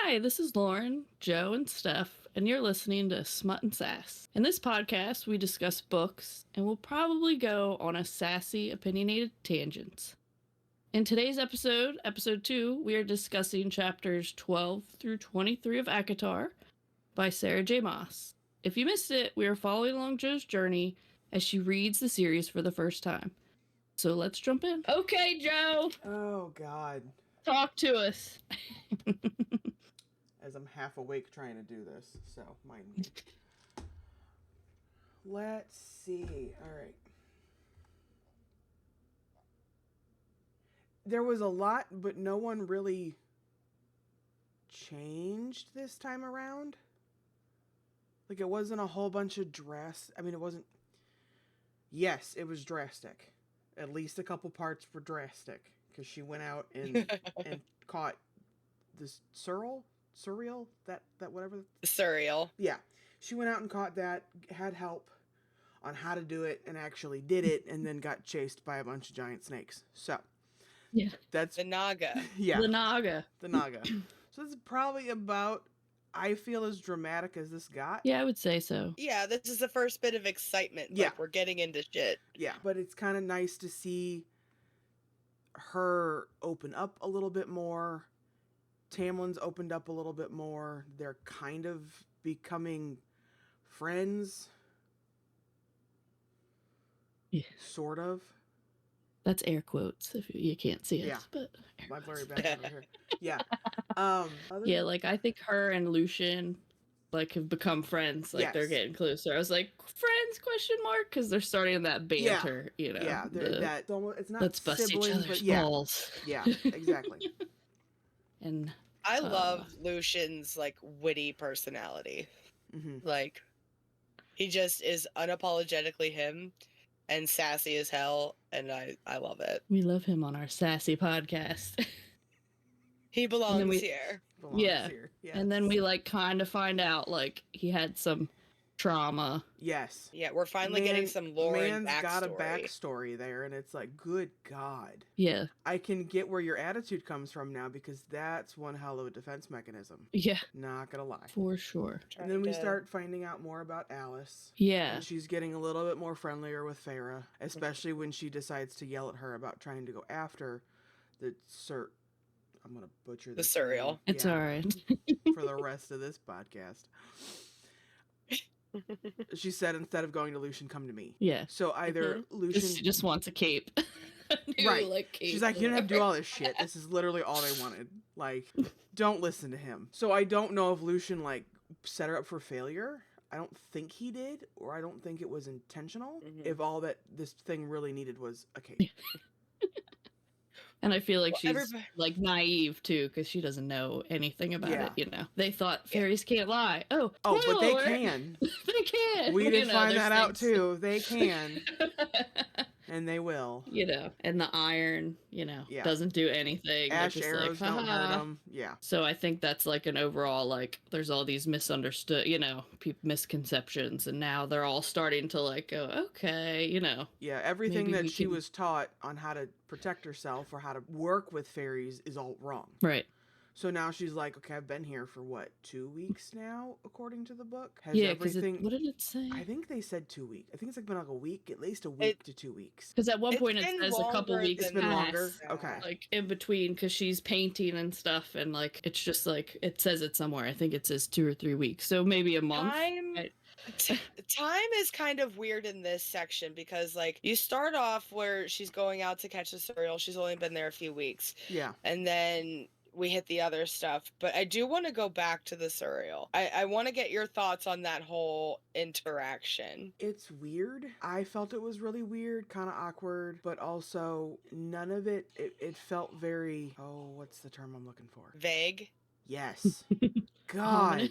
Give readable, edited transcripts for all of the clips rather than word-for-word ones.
Hi, this is Lauren, Joe, and Steph, and you're listening to Smut and Sass. In this podcast, we discuss books, and we'll probably go on a sassy, opinionated tangents. In today's episode, episode 2, we are discussing chapters 12 through 23 of ACOTAR by Sarah J. Maas. If you missed it, we are following along Joe's journey as she reads the series for the first time. So let's jump in. Okay, Joe! Oh, God. Talk to us. As I'm half awake trying to do this, so mind me. Let's see. All right. There was a lot, but no one really changed this time around. Like, it wasn't a whole bunch of it wasn't... Yes, it was drastic. At least a couple parts were drastic. Because she went out and caught this surreal, that whatever. Surreal. Yeah, she went out and caught that, had help on how to do it, and actually did it, and then got chased by a bunch of giant snakes. So, yeah, that's the Naga. Yeah, the Naga. So this is probably about, I feel, as dramatic as this got. Yeah, I would say so. Yeah, this is the first bit of excitement. Yeah, like, we're getting into shit. Yeah, but it's kind of nice to see her open up a little bit more. Tamlin's opened up a little bit more. They're kind of becoming friends. Yeah. Sort of. That's air quotes if you can't see it. Yeah. But My blurry back over here. Yeah. Yeah, like I think her and Lucian like have become friends. Like they're getting closer. I was like, friends question mark? Because they're starting that banter, you know. Yeah, it's not let's bust each other's balls. Yeah, exactly. And I love Lucian's like witty personality. Mm-hmm. Like he just is unapologetically him and sassy as hell, and I love it. We love him on our sassy podcast. He belongs here. Yes. And then we like kind of find out like he had some trauma. Yes. Yeah, we're finally getting some lore and backstory. Got a backstory there, and it's like, good God. Yeah. I can get where your attitude comes from now, because that's one hell of a defense mechanism. Yeah. Not gonna lie. For sure. And then we start finding out more about Alice. Yeah. And she's getting a little bit more friendlier with Farah, especially when she decides to yell at her about trying to go after the I'm gonna butcher the surreal. It's all right. For the rest of this podcast. She said, instead of going to Lucian, come to me. Yeah. So either Lucian... She just wants a cape. Right. Like, cape. She's like, you don't have to do all this shit. This is literally all they wanted. Like, don't listen to him. So I don't know if Lucian, like, set her up for failure. I don't think he did, or I don't think it was intentional. Mm-hmm. If all that this thing really needed was a cape. And I feel like she's like naive too, because she doesn't know anything about it. You know, they thought fairies can't lie. Oh, but they can. They can. We did find that out too. They can. And they will. You know, and the iron, doesn't do anything. Ash arrows don't hurt them. Yeah. So I think that's like an overall, like, there's all these misunderstood, misconceptions. And now they're all starting to like go, okay, Yeah, everything that she was taught on how to protect herself or how to work with fairies is all wrong. Right. So now she's like, okay, I've been here for 2 weeks now, according to the book. What did it say? I think they said 2 weeks. I think it's like been like a week, at least a week to 2 weeks. Because at one point it says a couple weeks. It's been longer. Okay. Like in between, because she's painting and stuff, and like it's just like it says it somewhere. I think it says 2 or 3 weeks, so maybe a month. Time is kind of weird in this section because, like, you start off where she's going out to catch the surreal. She's only been there a few weeks. Yeah. And then we hit the other stuff. But I do want to go back to the surreal. I want to get your thoughts on that whole interaction. It's weird. I felt it was really weird, kind of awkward, but also none of it felt very, what's the term I'm looking for? Vague? Yes. God.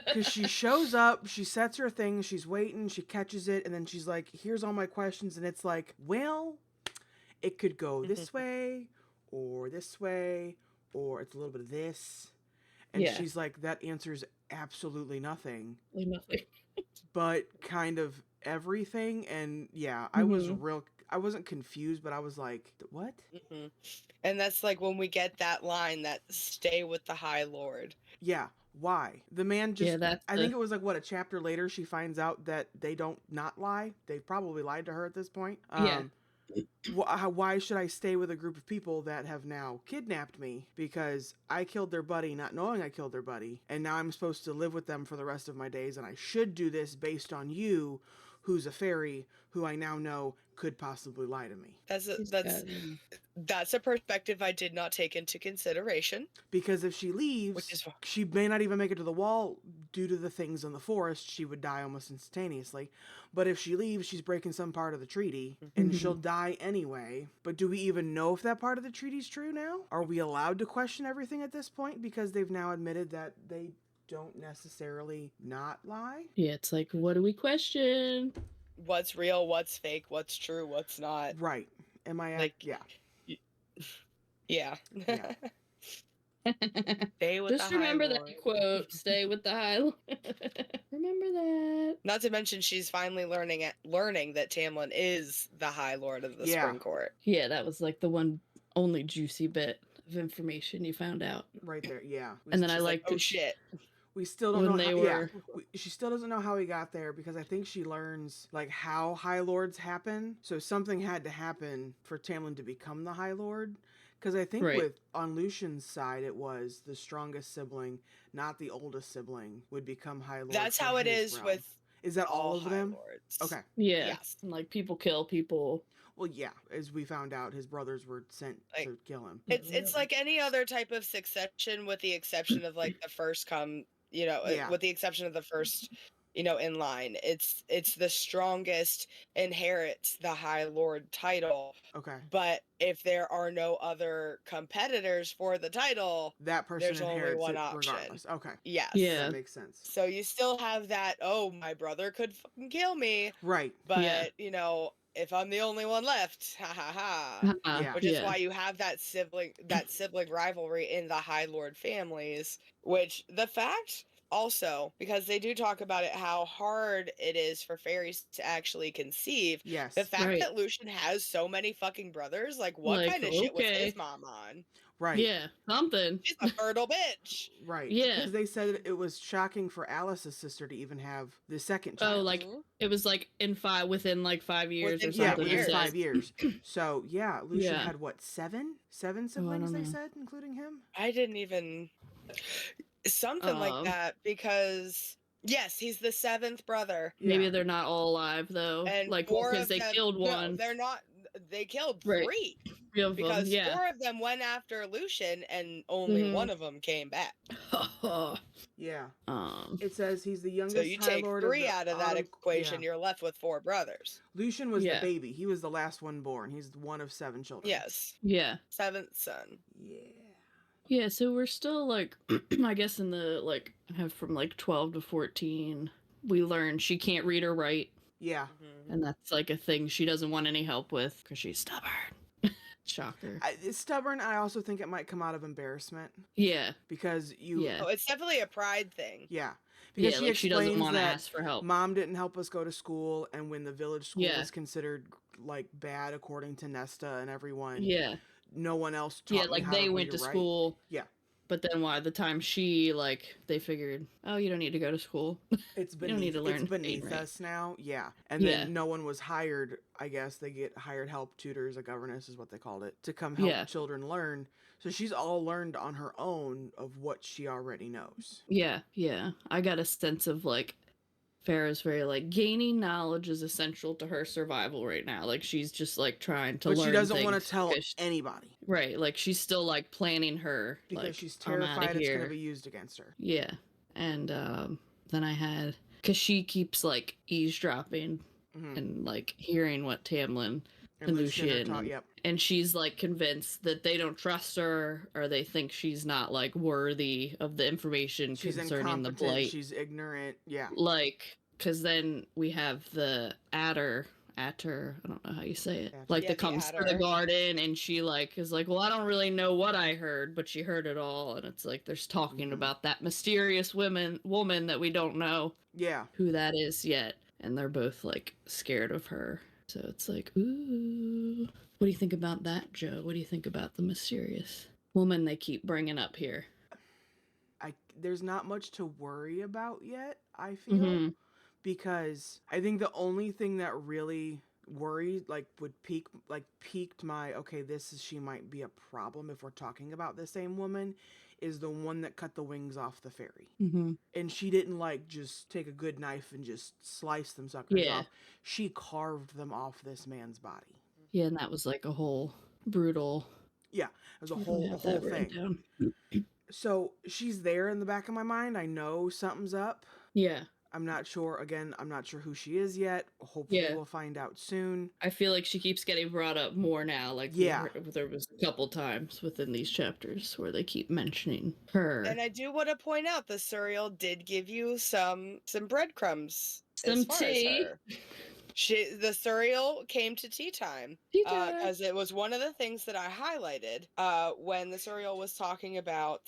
Because she shows up, she sets her thing, she's waiting, she catches it, and then she's like, here's all my questions, and it's like, well, it could go this way, or it's a little bit of this. And she's like, that answers absolutely nothing. Nothing. But kind of everything, and I was I wasn't confused, but I was like, what? Mm-hmm. And that's like when we get that line that stay with the High Lord. Yeah, why? The man just, Yeah, that's I think it was like, what, a chapter later she finds out that they don't not lie. They've probably lied to her at this point. Yeah. Why should I stay with a group of people that have now kidnapped me because I killed their buddy not knowing I killed their buddy, and now I'm supposed to live with them for the rest of my days, and I should do this based on you, who's a fairy, who I now know could possibly lie to me. That's a perspective I did not take into consideration. Because if she leaves, she may not even make it to the wall due to the things in the forest. She would die almost instantaneously. But if she leaves, she's breaking some part of the treaty, and she'll die anyway. But do we even know if that part of the treaty's true now? Are we allowed to question everything at this point because they've now admitted that they don't necessarily not lie? Yeah, it's like, what do we question? What's real, what's fake, what's true, what's not. Right. Am I like, yeah. Yeah. Yeah. Stay with Just the remember High that Lord. quote, stay with the High Lord. Remember that. Not to mention she's finally learning that Tamlin is the High Lord of the Spring Court. Yeah, that was like the one only juicy bit of information you found out. Right there, yeah. And then I like, oh shit. We still don't when know they how, were. she still doesn't know how he got there because I think she learns like how High Lords happen. So something had to happen for Tamlin to become the High Lord. Because I think on Lucian's side, it was the strongest sibling, not the oldest sibling, would become High Lord. That's how it is realm. with. Is that all of them? Lords. Okay. Yeah. Yes. And like people kill people. Well, yeah. As we found out, his brothers were sent to kill him. It's like any other type of succession, with the exception of like the first come. With the exception of the first. In line, it's the strongest inherits the High Lord title. Okay. But if there are no other competitors for the title, that person there's only one option. Regardless. Okay. Yes. Yeah. That makes sense. So you still have that, oh, my brother could fucking kill me. Right. But, if I'm the only one left, ha ha ha. Yeah. Which is why you have that sibling rivalry in the High Lord families, which the fact also, because they do talk about it, how hard it is for fairies to actually conceive. Yes. The fact that Lucian has so many fucking brothers, like what kind of shit was his mom on? Right. Yeah, something. She's a fertile bitch. Right. Yeah. Because they said it was shocking for Alice's sister to even have the second child. Oh, like it was like within like 5 years or something. Yeah, within 5 years. So yeah, Lucian had what, seven siblings? They said, including him. I didn't even something like that, because yes, he's the 7th brother. Maybe they're not all alive though. And like because they killed one. No, they're not. They killed 3. Because 4 of them went after Lucian, and only one of them came back. Yeah. It says he's the youngest. So you take 3 out of that equation, you're left with 4 brothers. Lucian was the baby. He was the last one born. He's one of 7 children. Yes. Yeah. 7th son. Yeah. Yeah, so we're still like, I guess in the like, from like 12 to 14, we learn she can't read or write. Yeah. And that's like a thing she doesn't want any help with because she's stubborn. Shocker. It's stubborn. I also think it might come out of embarrassment. Yeah. Because it's definitely a pride thing. Yeah. Because she doesn't want to ask for help. Mom didn't help us go to school, and when the village school was considered like bad according to Nesta and everyone. Yeah. No one else taught me like how they to went read to or write. school. Yeah. But then by the time they figured, oh, you don't need to go to school. It's beneath, you don't need to learn. It's beneath us now. Yeah. And then no one was hired. I guess they get hired help tutors, a governess is what they called it, to come help children learn. So she's all learned on her own of what she already knows. Yeah. Yeah. I got a sense of like, Farrah's very like gaining knowledge is essential to her survival right now. Like she's just like trying to learn. But she doesn't want to tell anybody. Right. Like she's still like planning her. Because like, she's terrified it's going to be used against her. Yeah. And then I had, because she keeps like eavesdropping and like hearing what Tamlin and Lucian and she's like convinced that they don't trust her or they think she's not like worthy of the information concerning the blight. She's ignorant. Yeah. Like, because then we have the Atter, I don't know how you say it. Like that comes through the garden and she like is like, well, I don't really know what I heard, but she heard it all. And it's like there's talking about that mysterious woman that we don't know who that is yet. And they're both like scared of her. So it's like, ooh. What do you think about that, Joe? What do you think about the mysterious woman they keep bringing up here? There's not much to worry about yet, I feel. Mm-hmm. Because I think the only thing that really worried, like, piqued my, okay, she might be a problem if we're talking about the same woman, is the one that cut the wings off the fairy. Mm-hmm. And she didn't, like, just take a good knife and just slice them suckers off. She carved them off this man's body. Yeah, and that was like a whole brutal. Yeah, it was a whole thing. Down. So she's there in the back of my mind. I know something's up. Yeah. I'm not sure. Again, I'm not sure who she is yet. Hopefully we'll find out soon. I feel like she keeps getting brought up more now. Like, there was a couple times within these chapters where they keep mentioning her. And I do want to point out the Suriel did give you some breadcrumbs. Some tea. The Suriel came to tea time because it was one of the things that I highlighted when the Suriel was talking about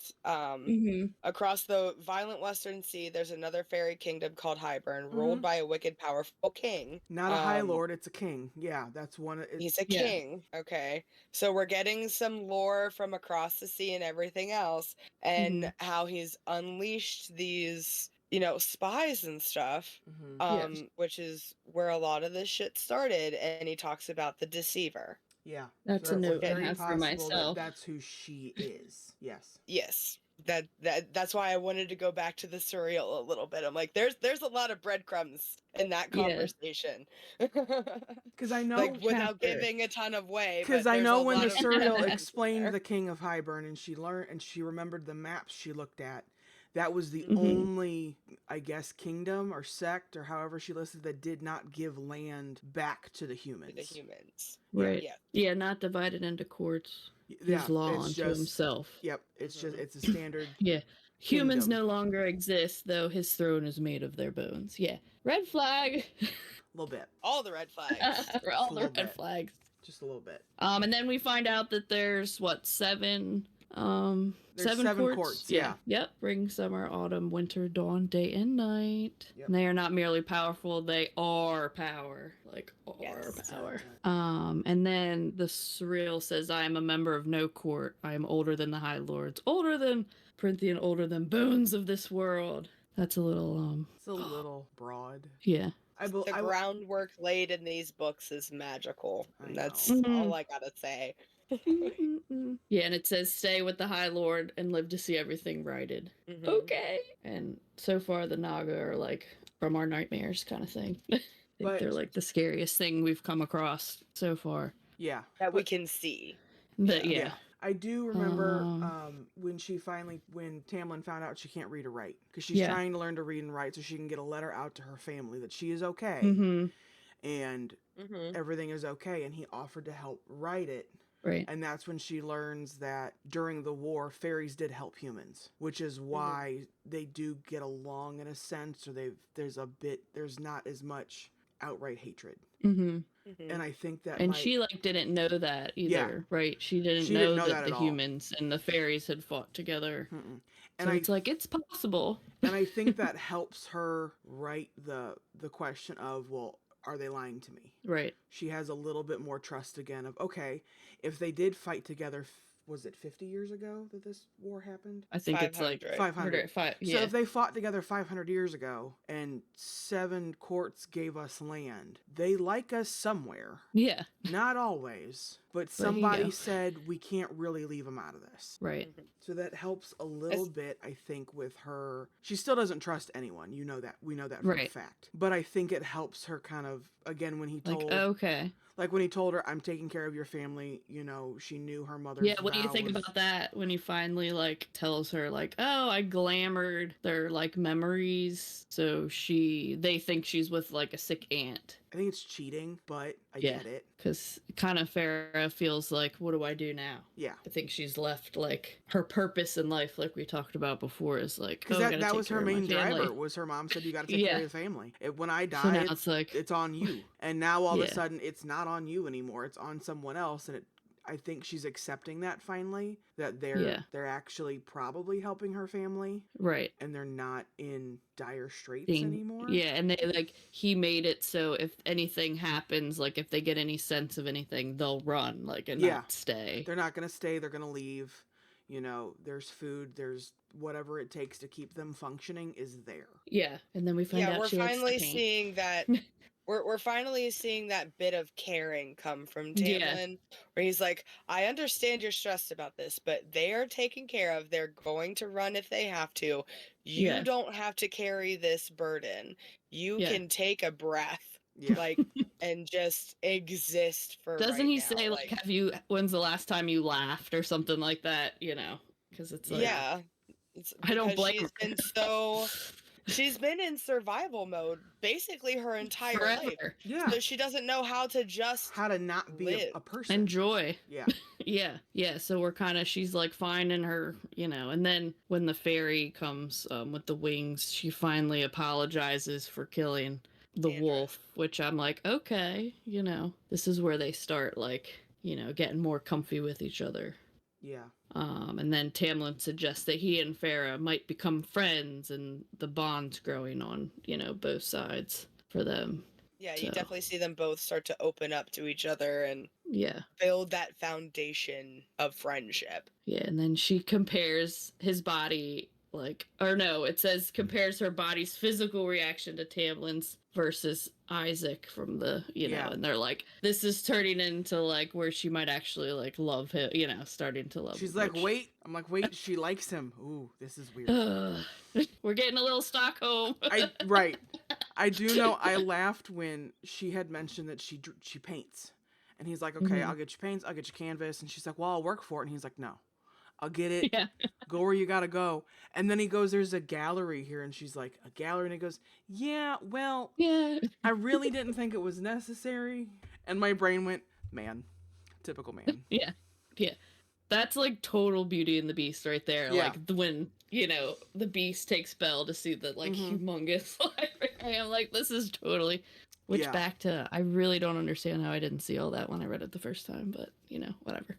across the violent Western Sea. There's another fairy kingdom called Hybern, ruled by a wicked, powerful king. Not a high lord, it's a king. Yeah, that's one. He's a king. Okay, so we're getting some lore from across the sea and everything else, and how he's unleashed these, spies and stuff, which is where a lot of this shit started. And he talks about the deceiver. Yeah, that's a note I have for myself. That's who she is. Yes. That's why I wanted to go back to the Suriel a little bit. I'm like, there's a lot of breadcrumbs in that conversation. Because I know, like, without giving a ton of way. Because I know when the Suriel explained the King of Hybern, and she remembered the maps she looked at. That was the only, I guess, kingdom or sect or however she listed that did not give land back to the humans. Right. Yeah, not divided into courts. His law unto himself. Yep, it's a standard. Humans no longer exist, though his throne is made of their bones. Yeah. Red flag. A little bit. All the red flags. All the red flags. Just a little bit. And then we find out that there's seven courts. Yeah. Yep. Spring, summer, autumn, winter, dawn, day, and night. Yep. And they are not merely powerful, they are power. Power. And then the Suriel says, I am a member of no court. I am older than the High Lords. Older than bones of this world. That's a little it's a little broad. Yeah. The groundwork laid in these books is magical. And that's all I gotta say. Yeah, and it says stay with the High Lord and live to see everything righted. Okay. And so far the Naga are like from our nightmares kind of thing. They're like the scariest thing we've come across so far. Yeah. That we can see. Yeah. I do remember when Tamlin found out she can't read or write, because she's trying to learn to read and write so she can get a letter out to her family that she is okay and everything is okay, and he offered to help write it. Right. And that's when she learns that during the war, fairies did help humans, which is why they do get along in a sense, or there's not as much outright hatred. And I think that she didn't know that either, right? She didn't know that the humans and the fairies had fought together. And so it's it's possible. And I think that helps her write the question of, well, are they lying to me? Right. She has a little bit more trust again of, okay, if they did fight together, was it 50 years ago that this war happened? I think it's like 500. So if they fought together 500 years ago and 7 courts gave us land, they like us somewhere. Yeah. Not always, but somebody said we can't really leave them out of this. Right. So that helps a little bit, I think, with her. She still doesn't trust anyone. You know that. We know that for a fact. But I think it helps her kind of, again, when he told... Like when he told her, I'm taking care of your family, she knew her mother's what do you think about that when he finally tells her oh, I glamored their memories, so they think she's with a sick aunt. I think it's cheating, but I get it. Because kind of Farrah feels like, what do I do now? Yeah. I think she's left her purpose in life, like we talked about before, is because that was her main driver. Was her mom said you got to take care of the family. When I die, so it's on you. And now all of a sudden it's not on you anymore. It's on someone else, and I think she's accepting that finally, that they're actually probably helping her family. Right. And they're not in dire straits anymore. Yeah, and they like he made it so if anything happens, like if they get any sense of anything, they'll run, like, and not stay. They're not gonna stay, they're gonna leave. You know, there's food, there's whatever it takes to keep them functioning is there. Yeah, and then we find out we're she finally likes to paint. seeing that we're finally seeing that bit of caring come from Tamlin, where he's like, I understand you're stressed about this, but they are taken care of. They're going to run if they have to. You don't have to carry this burden. You can take a breath, like, and just exist for Doesn't right he now. say, like, when's the last time you laughed or something like that, you know? Because it's like... Yeah. It's I don't blame she's her. been she's been in survival mode basically her entire life. Yeah. So she doesn't know how to not be a person. Enjoy. Yeah. Yeah. So we're kind of, she's like finding her, you know, and then when the fairy comes with the wings, she finally apologizes for killing the wolf, which I'm like, okay, you know, this is where they start, like, you know, getting more comfy with each other. Yeah. And then Tamlin suggests that he and Farah might become friends, and the bond's growing on, you know, both sides for them. Yeah, you definitely see them both start to open up to each other and build that foundation of friendship. Yeah, and then she compares his body, like, or no, it says compares her body's physical reaction to Tamlin's versus Isaac from the, you know, and they're like, this is turning into like where she might actually like love him, you know, starting to love him. She's like, wait. I'm like, wait, she likes him. Ooh, this is weird. We're getting a little Stockholm. Right. I do know I laughed when she had mentioned that she paints. And he's like, okay, I'll get you paints, I'll get you canvas. And she's like, well, I'll work for it. And he's like, no, I'll get it. Yeah. Go where you gotta go. And then he goes, there's a gallery here. And she's like, a gallery? And he goes, yeah, well, I really didn't think it was necessary. And my brain went, man, typical man. Yeah. That's like total Beauty and the Beast right there. Yeah. Like when, you know, the Beast takes Belle to see the like humongous library. I'm like, this is totally... Which back to, I really don't understand how I didn't see all that when I read it the first time, but you know, whatever.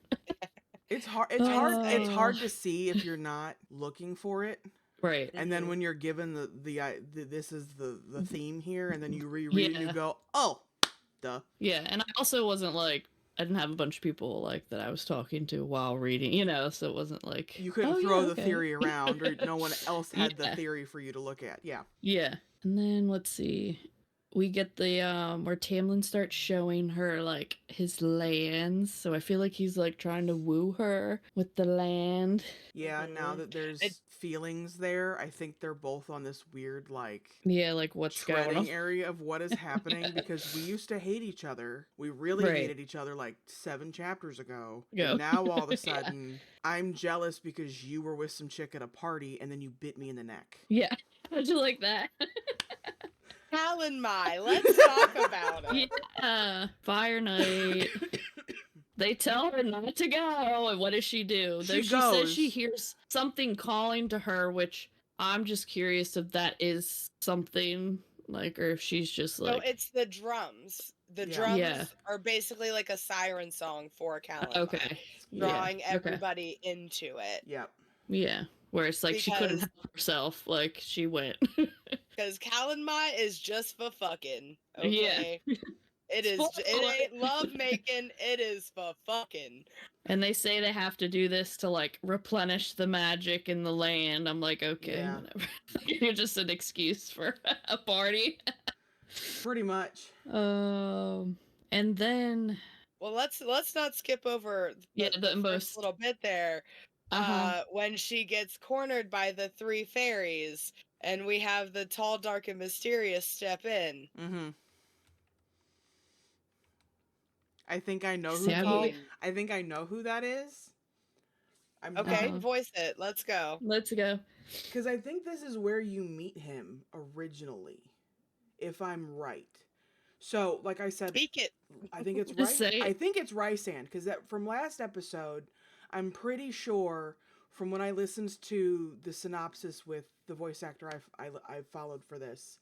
It's hard to see if you're not looking for it. Right. And then when you're given the this is the theme here, and then you reread it and you go, oh, duh. Yeah, and I also wasn't like, I didn't have a bunch of people like that I was talking to while reading, you know, so it wasn't like... You couldn't throw the theory around, or no one else had the theory for you to look at. Yeah. Yeah. And then, let's see... We get the, where Tamlin starts showing her, like, his lands. So I feel like he's, like, trying to woo her with the land. Yeah, now that there's feelings there, I think they're both on this weird, like... Yeah, like, what's going on? area of what is happening, because we used to hate each other. We really hated each other, like, 7 chapters ago. And now, all of a sudden, I'm jealous because you were with some chick at a party, and then you bit me in the neck. Yeah. How'd you like that? Mai, let's talk about it. Yeah, Fire Night. They tell her not to go, and what does she do? She says she hears something calling to her, which I'm just curious if that is something, like, or if she's just like... No, it's the drums. The drums are basically like a siren song for Callan. Okay. Drawing everybody into it. Yep. Yeah. Where it's like she couldn't help herself, like she went. Because Mai is just for fucking. Okay. Yeah. It ain't love making, it is for fucking. And they say they have to do this to like replenish the magic in the land. I'm like, okay, whatever. You're just an excuse for a party. Pretty much. And then well, let's not skip over the first little bit there. When she gets cornered by the 3 fairies, and we have the tall, dark, and mysterious step in. Mm-hmm. I think I know who that is. Voice it. Let's go. Let's go. Because I think this is where you meet him originally, if I'm right. So, like I said, speak it. I think it's right. I think it's Rysand, because from last episode, I'm pretty sure from when I listened to the synopsis with the voice actor I followed for this,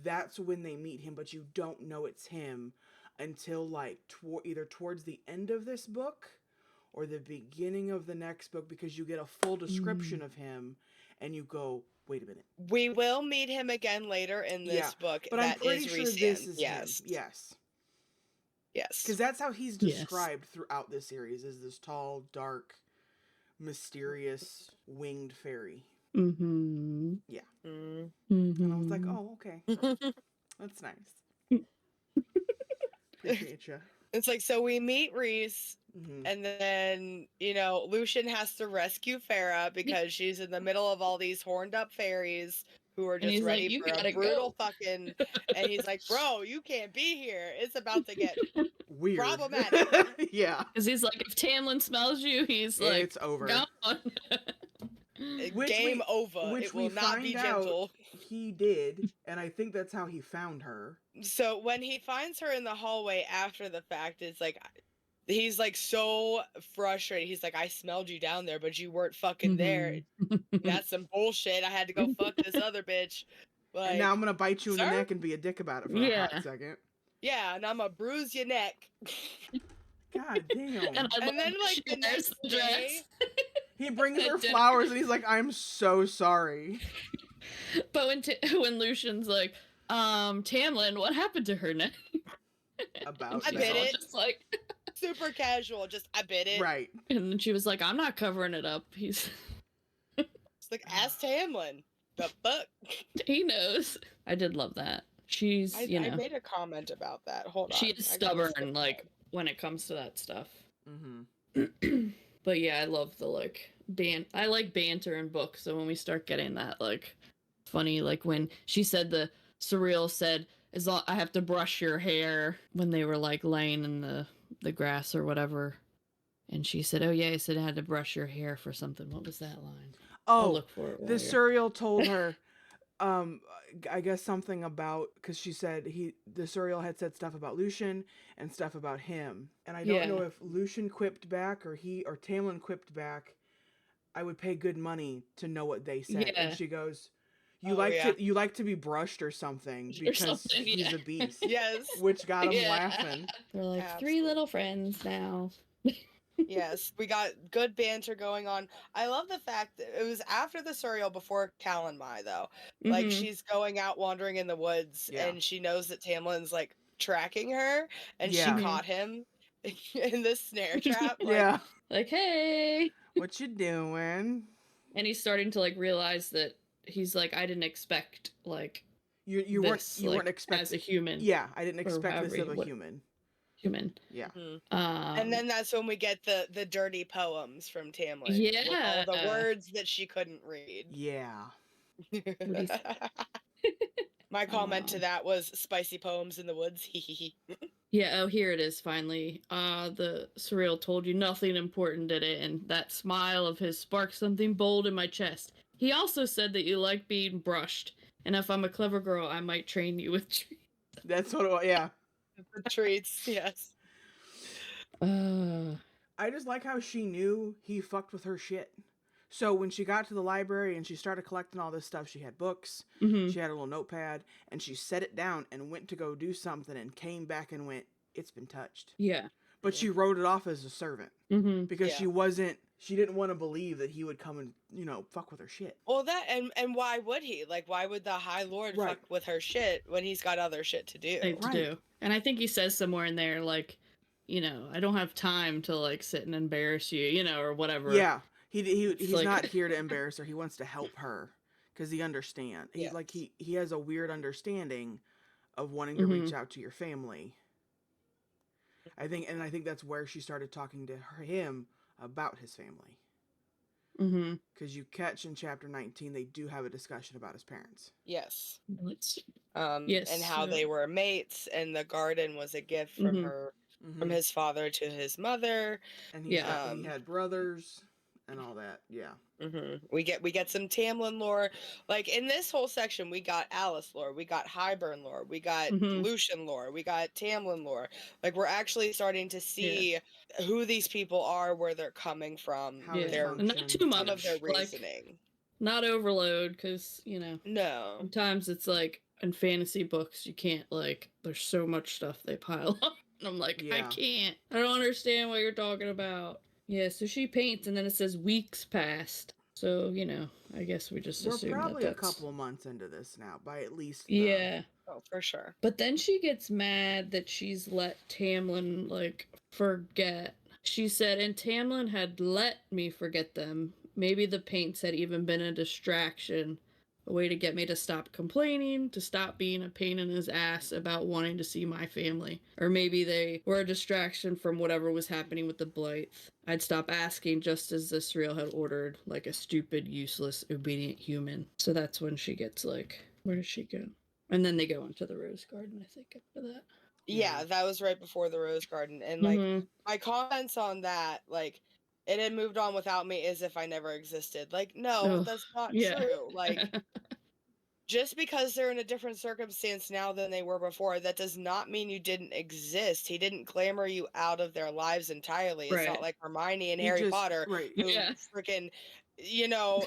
that's when they meet him, but you don't know it's him until like either towards the end of this book or the beginning of the next book, because you get a full description of him and you go, wait a minute. We will meet him again later in this book. But I'm pretty sure this is him. Yes. Yes. Because that's how he's described throughout this series, is this tall, dark, mysterious, winged fairy. Mm-hmm. Yeah. Mm-hmm. And I was like, oh, okay. That's nice. Appreciate you. It's like, so we meet Reese, and then, you know, Lucian has to rescue Farah because she's in the middle of all these horned up fairies who are just ready for a brutal fucking... And he's like, bro, you can't be here. It's about to get weird. Problematic. Yeah. Because he's like, if Tamlin smells you, he's like, it's over. Gone. Game over. It will not be gentle. He did, and I think that's how he found her. So when he finds her in the hallway after the fact, it's like, he's like so frustrated. He's like, I smelled you down there, but you weren't fucking there. That's some bullshit. I had to go fuck this other bitch. Like, and now I'm gonna bite you in the neck and be a dick about it for a hot second. Yeah, and I'm gonna bruise your neck. God damn. And then like the next day, he brings her flowers and he's like, I'm so sorry. But when Lucian's like, Tamlin, what happened to her neck? About I bit it. Just like super casual, just I bit it. Right. And then she was like, I'm not covering it up. He's it's like, ask Tamlin. The fuck? He knows. I did love that. She's, I made a comment about that. Hold on. She is stubborn, like, when it comes to that stuff. But yeah, I love the, like, I like banter in books, so when we start getting that, like, funny, like, when she said Surreal said, I have to brush your hair, when they were, like, laying in the grass or whatever. And she said, oh yeah, I said I had to brush your hair for something. What was that line? I'll look for it. The Surreal told her, I guess something about, because she said the Surreal had said stuff about Lucian and stuff about him, and I don't know if Lucian quipped back or Tamlin quipped back, I would pay good money to know what they said. And she goes, you like to be brushed or something, because he's a beast. Yes. Which got him laughing. They're like, absolutely. 3 little friends now. Yes, we got good banter going on. I love the fact that it was after the Surreal, before Calanmai, though. Like, she's going out wandering in the woods, and she knows that Tamlin's, like, tracking her, and she caught him in this snare trap. Like, like, hey! What you doing? And he's starting to, like, realize that he's like, I didn't expect, like, you weren't expecting as a human. Yeah, I didn't expect this of a human. Yeah. And then that's when we get the dirty poems from Tamlin. Yeah. With all the words that she couldn't read. Yeah. My comment to that was spicy poems in the woods. Yeah, oh, here it is finally. The Surreal told you nothing important, did it? And that smile of his sparked something bold in my chest. He also said that you like being brushed. And if I'm a clever girl, I might train you with treats. That's what it was, yeah. The treats, yes. I just like how she knew he fucked with her shit. So when she got to the library and she started collecting all this stuff, she had books, she had a little notepad, and she set it down and went to go do something and came back and went, it's been touched. Yeah. But she wrote it off as a servant. Because she didn't want to believe that he would come and, fuck with her shit. Well, and why would he? Like, why would the High Lord fuck with her shit when he's got other shit to do? And I think he says somewhere in there, like, I don't have time to, like, sit and embarrass you, or whatever. Yeah. He's like, not here to embarrass her. He wants to help her because he understands. He has a weird understanding of wanting to reach out to your family. I think that's where she started talking to him about his family. Because you catch in chapter 19, they do have a discussion about his parents. Yes. Yes. And how they were mates, and the garden was a gift from her, from his father to his mother. And he had brothers and all that. Yeah. We get some Tamlin lore. Like, in this whole section, we got Alice lore, we got Hybern lore, we got Lucian lore, we got Tamlin lore. Like, we're actually starting to see who these people are, where they're coming from, not too much of their reasoning. Like, not overload, because no. Sometimes it's like in fantasy books you can't, like, there's so much stuff they pile up, and I'm like, I can't. I don't understand what you're talking about. Yeah, so she paints, and then it says weeks passed. So, you know, I guess we just We're assume probably that a that's... couple of months into this now, by at least the... Yeah. Oh, for sure. But then she gets mad that she's let Tamlin, like, forget. She said, and Tamlin had let me forget them. Maybe the paints had even been a distraction, a way to get me to stop complaining, to stop being a pain in his ass about wanting to see my family. Or maybe they were a distraction from whatever was happening with the Blythe. I'd stop asking just as Israel had ordered, like a stupid, useless, obedient human. So that's when she gets like, where does she go? And then they go into the Rose Garden, I think, after that. Yeah, that was right before the Rose Garden. And like my comments on that, like it had moved on without me as if I never existed. Like, no, that's not true. Like just because they're in a different circumstance now than they were before, that does not mean you didn't exist. He didn't glamour you out of their lives entirely. It's not like Hermione and Harry Potter, who freaking, you know,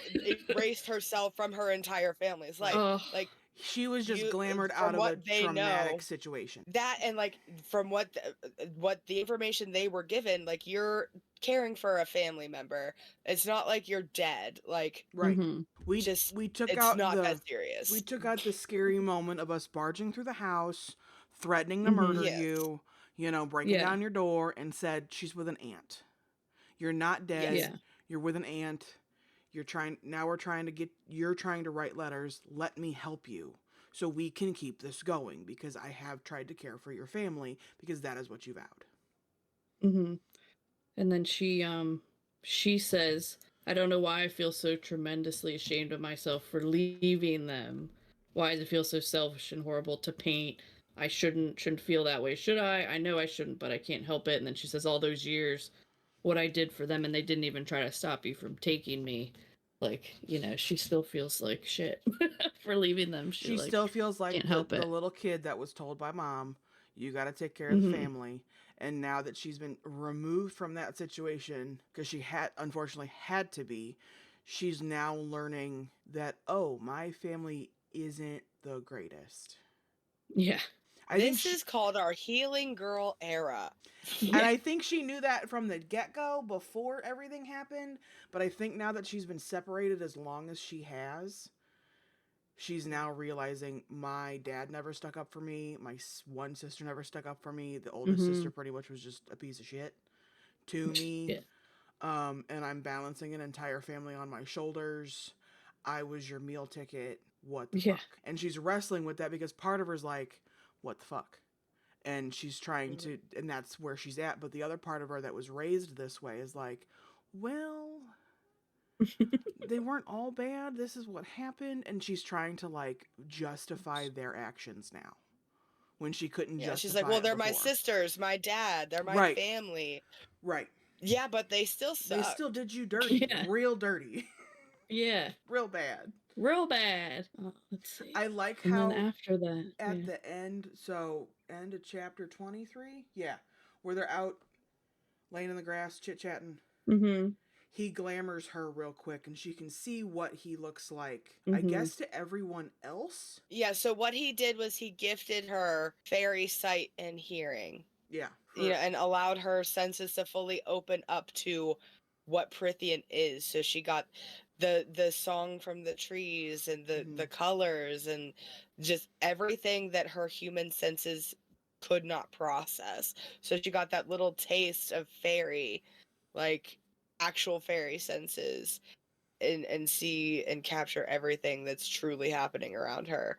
erased herself from her entire family. It's like she was just glamored from out of what a they traumatic know, situation. that, and like from what the information they were given, like you're caring for a family member. It's not like you're dead. Like We took it's out not the that serious. We took out the scary moment of us barging through the house, threatening to murder you, you know, breaking down your door, and said she's with an aunt. You're not dead. You're with an aunt. You're trying you're trying to write letters. Let me help you so we can keep this going, because I have tried to care for your family, because that is what you vowed. And then she says, I don't know why I feel so tremendously ashamed of myself for leaving them. Why does it feel so selfish and horrible to paint? I shouldn't feel that way, should I? I know I shouldn't, but I can't help it. And then she says, all those years, what I did for them, and they didn't even try to stop you from taking me. Like, you know, she still feels like shit for leaving them. She like, still feels like can't help the it. little kid that was told by mom, you got to take care of the family. And now that she's been removed from that situation, because she unfortunately had to be, she's now learning that, oh, my family isn't the greatest. Yeah. This is called our healing girl era. And I think she knew that from the get-go before everything happened, but I think now that she's been separated as long as she has, she's now realizing my dad never stuck up for me. My one sister never stuck up for me. The oldest sister pretty much was just a piece of shit to me. And I'm balancing an entire family on my shoulders. I was your meal ticket. What the fuck? And she's wrestling with that because part of her's like, what the fuck? And she's trying to, and that's where she's at. But the other part of her that was raised this way is like, well, they weren't all bad. This is what happened. And she's trying to like justify their actions now when she couldn't justify she's like, well, they're before. My sisters, my dad, they're my family. Right. Yeah, but they still suck. They still did you dirty. Real dirty. Real bad. Real bad. Let's see. I like and how then after that, at the end, so end of chapter 23, where they're out laying in the grass chit-chatting. He glamours her real quick and she can see what he looks like, I guess, to everyone else. Yeah, so what he did was he gifted her fairy sight and hearing. Yeah. You know, and allowed her senses to fully open up to what Prithian is. So she got the song from the trees and the colors and just everything that her human senses could not process. So she got that little taste of fairy, like actual fairy senses, and see and capture everything that's truly happening around her.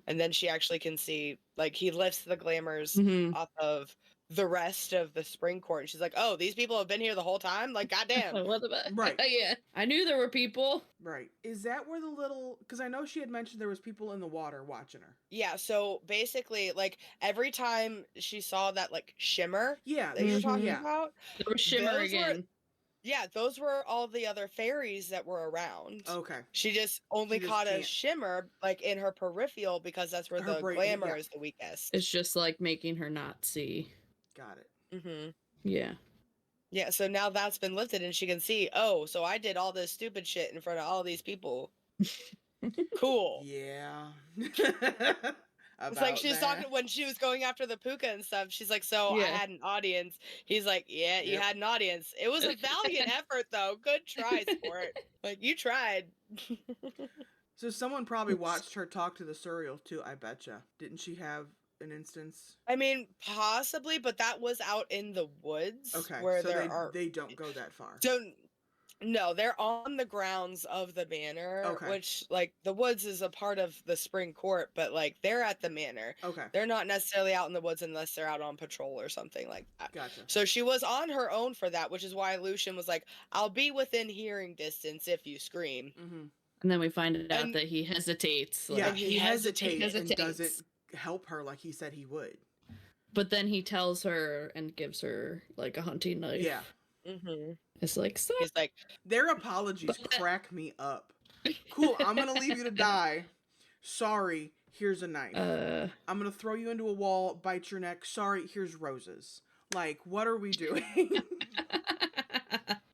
And then she actually can see, like, he lifts the glamours off of the rest of the spring court, and she's like, oh, these people have been here the whole time, like, goddamn. Right. Yeah, I knew there were people. Right. Is that where the little, because I know she had mentioned there was people in the water watching her. Yeah, so basically, like, every time she saw that, like, shimmer that you were talking about, there was shimmer again. Those were all the other fairies that were around. Okay. She just only caught a shimmer, like, in her peripheral, because that's where the glamour is the weakest. It's just, like, making her not see. Got it. Yeah. Yeah, so now that's been lifted and she can see, oh, so I did all this stupid shit in front of all these people. Cool. Yeah. It's like she's talking when she was going after the puka and stuff. She's like, so I had an audience. He's like, yeah, you had an audience. It was a valiant effort, though. Good try, sport. Like, you tried. So someone probably watched her talk to the Suriel, too, I betcha. Didn't she have an instance? I mean, possibly, but that was out in the woods. Okay, where so they don't go that far. No, they're on the grounds of the manor, which, like, the woods is a part of the spring court, but, like, they're at the manor. Okay. They're not necessarily out in the woods unless they're out on patrol or something like that. Gotcha. So she was on her own for that, which is why Lucian was like, I'll be within hearing distance if you scream. Mm-hmm. And then we find out that he hesitates. Like, he hesitates and doesn't help her like he said he would. But then he tells her and gives her, like, a hunting knife. Yeah. Mm-hmm. It's like, so. He's like, their apologies crack me up. Cool, I'm gonna leave you to die. Sorry, here's a knife. I'm gonna throw you into a wall, bite your neck. Sorry, here's roses. Like, what are we doing?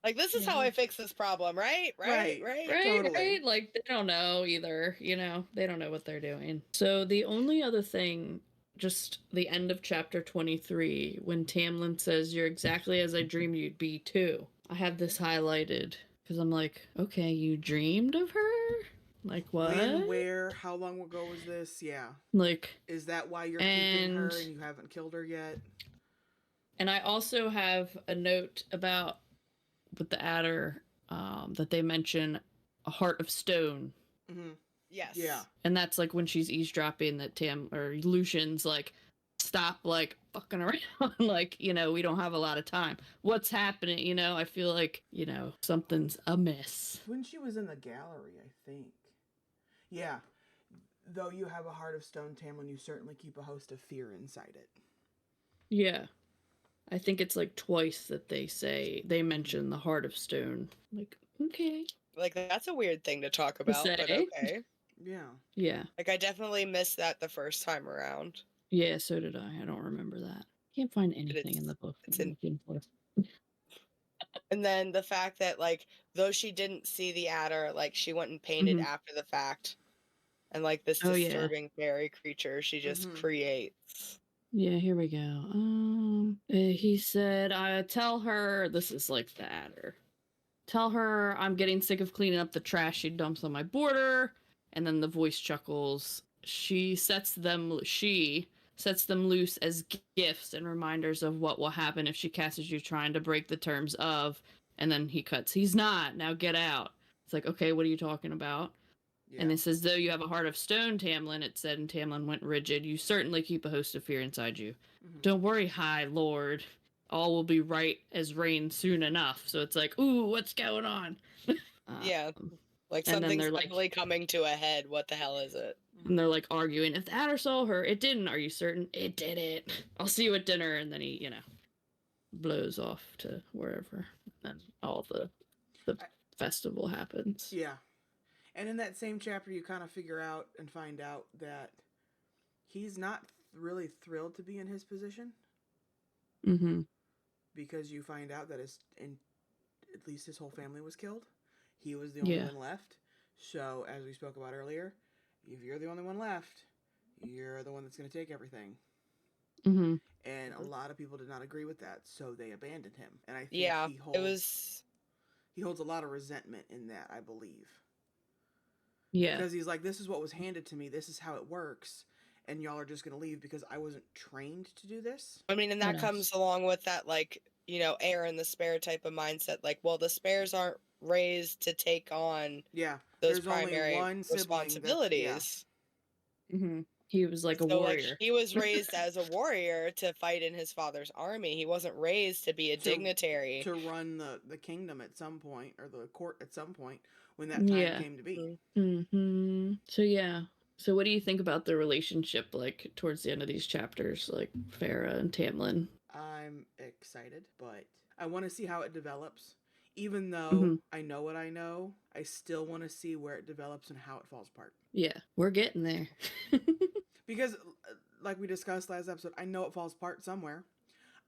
Like, this is how I fix this problem, right? Right. Totally. Right. Like, they don't know either. You know, they don't know what they're doing. So the only other thing, just the end of chapter 23, when Tamlin says, "You're exactly as I dreamed you'd be too." I have this highlighted because I'm like, okay, you dreamed of her? Like, what? When, where, how long ago was this? Yeah. Like, is that why you're keeping her and you haven't killed her yet? And I also have a note about, with the adder, that they mention a heart of stone. Mm-hmm. Yes. Yeah. And that's like when she's eavesdropping that Lucian's like, stop, like, fucking around. Like, you know, we don't have a lot of time. What's happening? You know, I feel like, you know, something's amiss. When she was in the gallery, I think. Yeah. Though you have a heart of stone, Tamlin, you certainly keep a host of fear inside it. Yeah. I think it's like twice that they mention the heart of stone. Like, okay. Like, that's a weird thing to talk about, but okay. Yeah. Yeah. Like, I definitely missed that the first time around. Yeah, so did I. I don't remember that. Can't find anything in the book I'm looking for. And then the fact that, like, though she didn't see the adder, like, she went and painted after the fact. And, like, this disturbing fairy creature she just creates. Yeah, here we go. He said, I tell her, this is like the adder. Tell her I'm getting sick of cleaning up the trash she dumps on my border. And then the voice chuckles. She sets them loose as gifts and reminders of what will happen if she catches you trying to break the terms of. And then he cuts. He's not. Now get out. It's like, okay, what are you talking about? Yeah. And it says, though you have a heart of stone, Tamlin, it said, and Tamlin went rigid. You certainly keep a host of fear inside you. Don't worry, High Lord. All will be right as rain soon enough. So it's like, ooh, what's going on? Yeah. Like, something's definitely coming to a head. What the hell is it? And they're like arguing. If the adder saw her, it didn't. Are you certain? It did it. I'll see you at dinner. And then he, you know, blows off to wherever. And all the festival happens. Yeah. And in that same chapter, you kind of figure out and find out that he's not really thrilled to be in his position. Mm-hmm. Because you find out that at least his whole family was killed. He was the only one left. So, as we spoke about earlier, if you're the only one left, you're the one that's going to take everything. Mm-hmm. And a lot of people did not agree with that, so they abandoned him. And I think he holds a lot of resentment in that, I believe. Yeah. Because he's like, this is what was handed to me. This is how it works. And y'all are just going to leave because I wasn't trained to do this. I mean, and that comes along with that, like, you know, heir and the spare type of mindset. Like, well, the spares aren't raised to take on those primary responsibilities. Mm-hmm. He was like a warrior. Like, he was raised as a warrior to fight in his father's army. He wasn't raised to be a dignitary. To run the kingdom at some point, or the court at some point, when that time came to be. Mm-hmm. So what do you think about the relationship, like, towards the end of these chapters, like, Farah and Tamlin? I'm excited, but I want to see how it develops. Even though I know what I know, I still want to see where it develops and how it falls apart. Yeah, we're getting there. Because, like we discussed last episode, I know it falls apart somewhere.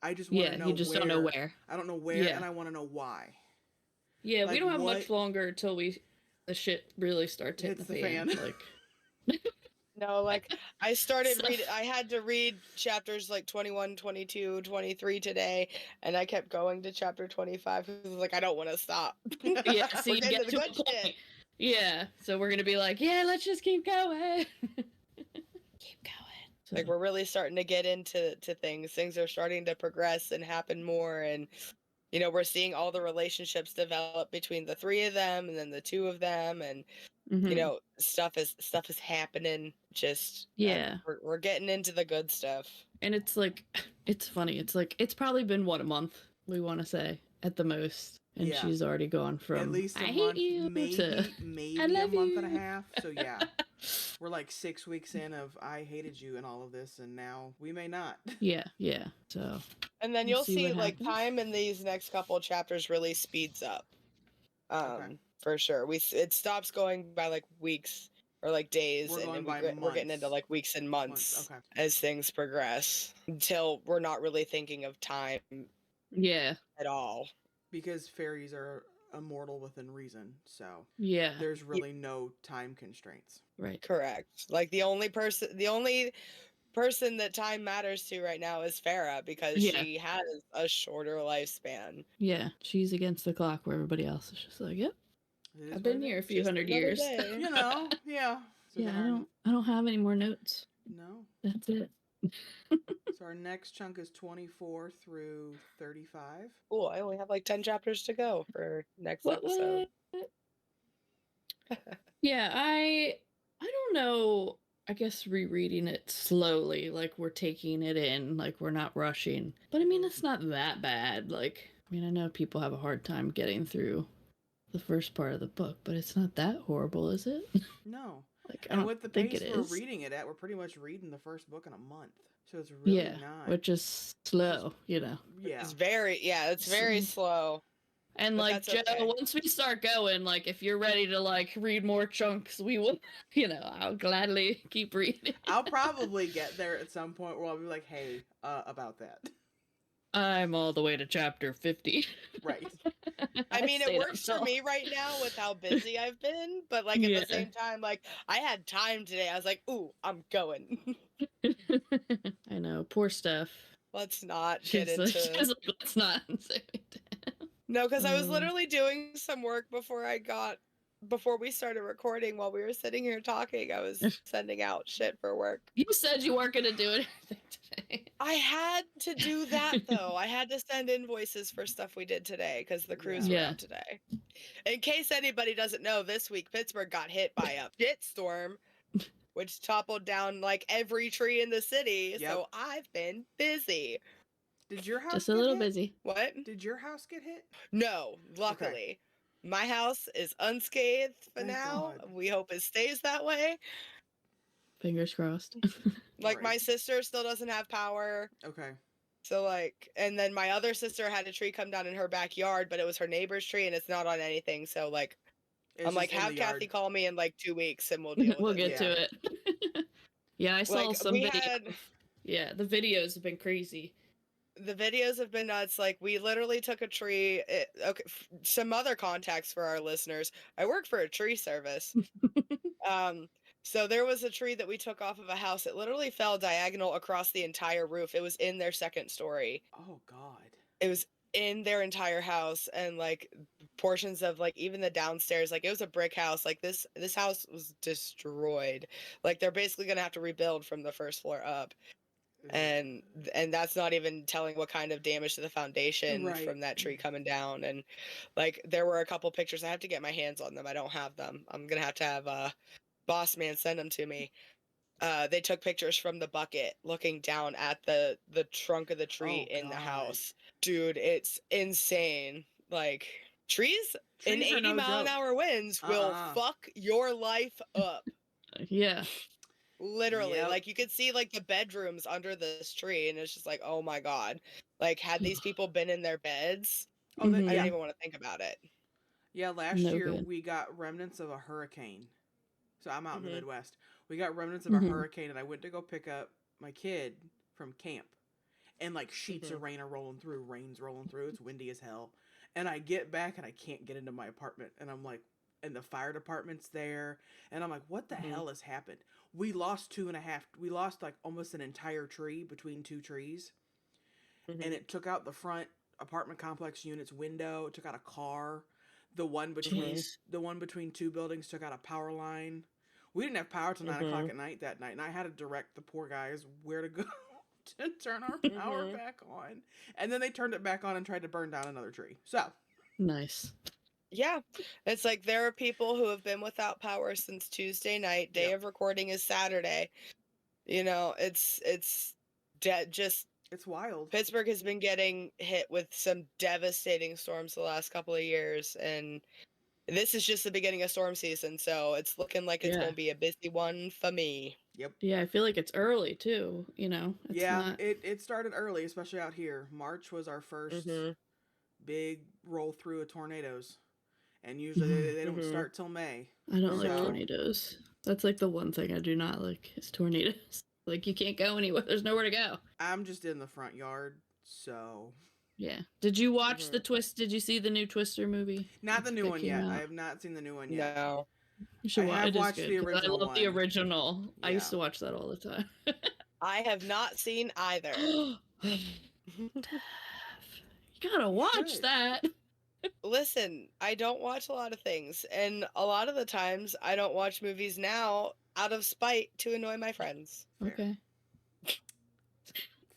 I just want to know you just don't know where. I don't know where, and I want to know why. Yeah, like, we don't have much longer until the shit really starts hitting the fan. Like... No, like I started So- reading, I had to read chapters like 21, 22, 23 today, and I kept going to chapter 25 because I was like, I don't want to stop. Yeah, so We're you getting get to the to a good point. shit. Yeah, so we're gonna be like, yeah, let's just keep going. Keep going. So, Like we're really starting to get into things. Things are starting to progress and happen more, and we're seeing all the relationships develop between the three of them, and then the two of them, and mhm. stuff is happening. Just Yeah. we're getting into the good stuff. And it's like, it's funny. It's like, it's probably been, what, a month, we want to say, at the most. And Yeah. she's already gone from, at least a I month, hate you, to, I maybe a love month and a you. half. So yeah, we're like 6 weeks in of I hated you and all of this, and now we may not. Yeah, yeah. So, And then we'll you'll see what like happens. time in these next couple of chapters really speeds up. Okay. For sure. It stops going by like weeks or like days, We're and going then by we're getting into months. like weeks and months Okay. as things progress until we're not really thinking of time Yeah, at all. Because fairies are immortal within reason, so yeah, there's really no time constraints. right. Correct. Like the only person that time matters to right now is Farah because Yeah, she has a shorter lifespan. yeah. She's against the clock where everybody else is just like, yep, It is I've what been it here a is. few Just hundred another years. day. You know, yeah. So Yeah, then I don't have any more notes. no. That's it. So our next chunk is 24 through 35. Cool. I only have like 10 chapters to go for next What? episode. Yeah, I don't know. I guess rereading it slowly, like we're taking it in, like we're not rushing. But I mean, it's not that bad. Like, I mean, I know people have a hard time getting through the first part of the book, but it's not that horrible, is it? No. Like, I And don't with the think pace it we're is. reading it at, we're pretty much reading the first book in a month. So it's really Yeah, not. which is slow, you know. Yeah. It's very slow. And But like that's Joe, okay. once we start going, like if you're ready to like read more chunks, we will, I'll gladly keep reading. I'll probably get there at some point where I'll be like, hey, about that. I'm all the way to chapter 50. Right. I mean, it stayed up works for till- me right now with how busy I've been, but like at Yeah. the same time, like I had time today. I was like, ooh, I'm going. I know, poor Steph. Let's not get She's like, into. let's not say it. No, because I was literally doing some work before we started recording while we were sitting here talking. I was sending out shit for work. You said you weren't gonna do anything today. I had to do that though. I had to send invoices for stuff we did today because the crews were Yeah. out today. In case anybody doesn't know, this week Pittsburgh got hit by a shitstorm, which toppled down like every tree in the city. Yep. So I've been busy. Did your house Just get a little hit? busy. What? Did your house get hit? No, luckily. My house is unscathed for Thank now. God. We hope it stays that way. Fingers crossed. Like Right. my sister still doesn't have power. Okay. So like, and then my other sister had a tree come down in her backyard, but it was her neighbor's tree and it's not on anything. So like, It's I'm like, just in have the Kathy yard. call me in like 2 weeks and we'll deal with We'll it. get Yeah. to it. Yeah, I saw Like some we video. had Yeah, the videos have been crazy. the videos have been nuts. Like we literally took a tree. Okay, some other contacts for our listeners. I work for a tree service. So there was a tree that we took off of a house. It literally fell diagonal across the entire roof. It was in their second story. Oh God. It was in their entire house, and like portions of like even the downstairs. Like it was a brick house. Like this house was destroyed. Like they're basically gonna have to rebuild from the first floor up. And that's not even telling what kind of damage to the foundation Right. from that tree coming down. And like there were a couple pictures. I have to get my hands on them. I don't have them. I'm gonna have to have boss man send them to me. They took pictures from the bucket looking down at the trunk of the tree Oh, in the God. house. Dude, it's insane. Like trees in Trees are 80 no mile an joke. hour winds will fuck your life up. Yeah. Literally, Yep. like you could see like the bedrooms under this tree, and it's just like, oh my God. Like, had these people been in their beds, Oh, I Mhm. didn't yeah. even want to think about it. Yeah, last No year good. we got remnants of a hurricane. So I'm out in the Mhm. Midwest. We got remnants of a Mhm. hurricane, and I went to go pick up my kid from camp. And like sheets of rain are rolling through, rain's rolling through, it's windy as hell. And I get back and I can't get into my apartment. And I'm like, and the fire department's there, and I'm like, what the hell has happened? We lost we lost like almost an entire tree between two trees, and it took out the front apartment complex unit's window. It took out a car. Jeez. The one between two buildings took out a power line. We didn't have power till 9 o'clock at night that night, and I had to direct the poor guys where to go to turn our power back on. And then they turned it back on and tried to burn down another tree. So nice. Yeah, it's like there are people who have been without power since Tuesday night. Day of recording is Saturday. You know, it's just it's wild. Pittsburgh has been getting hit with some devastating storms the last couple of years, and this is just the beginning of storm season, so it's looking like it's going to be a busy one for me. Yep. Yeah, I feel like it's early too, you know. It's not... it started early, especially out here. March was our first big roll through of tornadoes. And usually they don't start till May. I don't like tornadoes. That's like the one thing I do not like is tornadoes. Like, you can't go anywhere. There's nowhere to go. I'm just in the front yard, so... Yeah. Did you watch the Twist? Did you see the new Twister movie? Not the new one yet. I have not seen the new one yet. No. You should I have watched the original one. I love the original. Yeah. I used to watch that all the time. I have not seen either. You gotta watch that. Listen, I don't watch a lot of things, and a lot of the times I don't watch movies now out of spite to annoy my friends. Fair. Okay.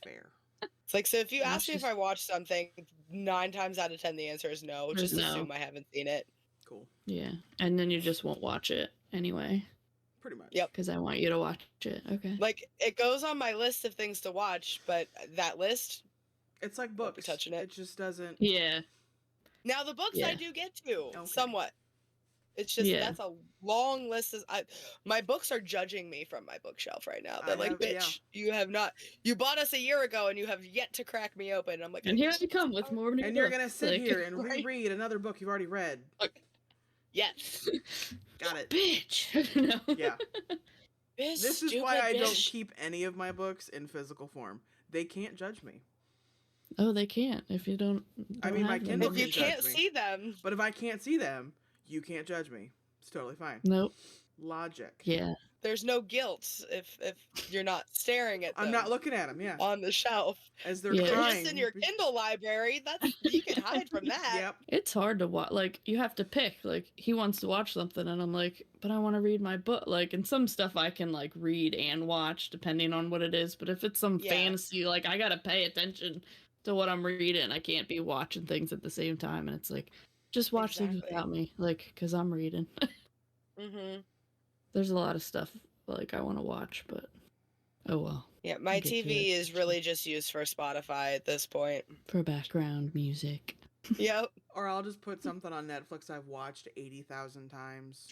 Fair. It's like, so if you ask me if I watch something, 9 times out of 10 the answer is no. Just assume I haven't seen it. Cool. Yeah, and then you just won't watch it anyway. Pretty much. Yep. Because I want you to watch it. Okay. Like, it goes on my list of things to watch, but that list... It's like books. Won't be touching it. It just doesn't... Yeah. Now, the books I do get to, somewhat. It's just, that's a long list. My books are judging me from my bookshelf right now. They're like, bitch, you have not, you bought us a year ago and you have yet to crack me open. And I'm like, and here I come with more new and books. you're going to sit here and reread another book you've already read. Yes. Got it. Bitch. No. Yeah. This is why I don't keep any of my books in physical form. They can't judge me. Oh, they can't if you don't. I mean, my Kindle if you can't see them. But if I can't see them, you can't judge me. It's totally fine. Nope. Logic. Yeah. There's no guilt if you're not staring at them. I'm not looking at them. Yeah. On the shelf as they're crying. Just in your Kindle library. You can hide from that. Yep. It's hard to watch. Like, you have to pick. Like, he wants to watch something, and I'm like, but I want to read my book. Like, and some stuff I can like read and watch depending on what it is. But if it's some fantasy, like, I gotta pay attention to what I'm reading. I can't be watching things at the same time. And it's like, just watch things without me, like, because I'm reading. There's a lot of stuff like I want to watch, but oh well. Yeah, my TV is really just used for Spotify at this point. For background music. Yep. Or I'll just put something on Netflix I've watched 80,000 times.